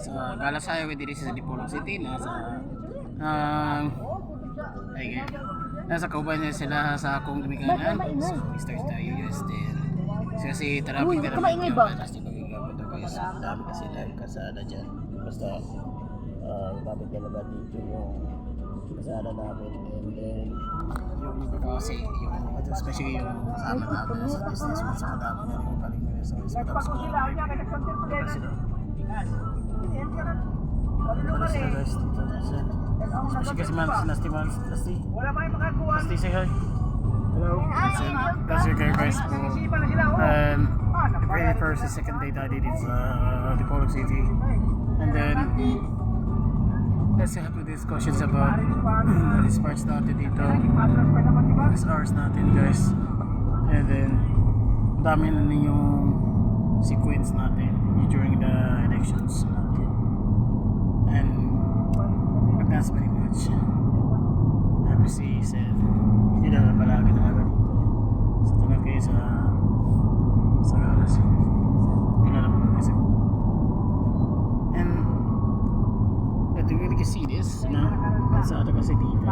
sa Galas Highway dito sa Dipolog City na sa ay nasa kauban niya sila sa akong lumikanan. So we start tayo guys din. Kasi traffic na naman yung alas di magigabot ako guys. Dami kasi live kasada dyan. Basta babit na naman dito yung kasada namin and then yung iba kasi yung especially yung kasama namin sa business mo sa madami na rin yung paling sa hospital sa sila wala sila guys dito especially kasi man Nasty Nasty say hi. Hello. That's your guys po. The very first and second day tayo dito sa Dipolog City. And then let's have discussions about these parts natin dito. These hours natin guys. And then dami na yung sequence natin during the elections natin. And that's pretty much FBC said yun na palagi talaga dito sa tunod kayo sa Galas yun na naman guys. And I think you can see this na kalsada kasi dito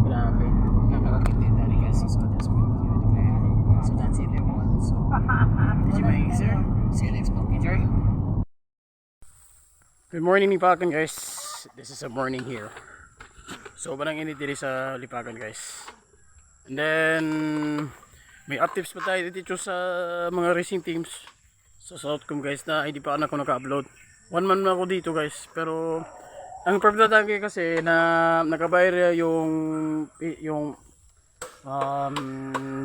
grabe napakaganda dali guys. So that's pretty cute. So that's it everyone. So did you make it sir? See you next picture. Good morning Lipagan guys. This is a morning here. So banang init dito sa Lipagan guys. And then may updates pa tayo dito sa mga racing teams sa Southcom guys na hindi pa ako naka-upload. 1 month na ako dito guys. Pero ang problema kasi na nakabayar yung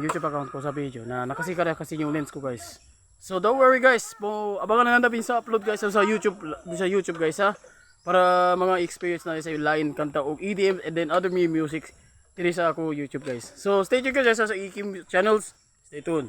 YouTube account ko sa video na nakasika na kasi yung lens ko guys. So don't worry guys, abangan na natin sa upload guys sa YouTube guys ha. Para mga experience na sa line, kanta o EDM and then other music dito sa ako YouTube guys. So stay tuned guys sa Ikim channels. Stay tuned.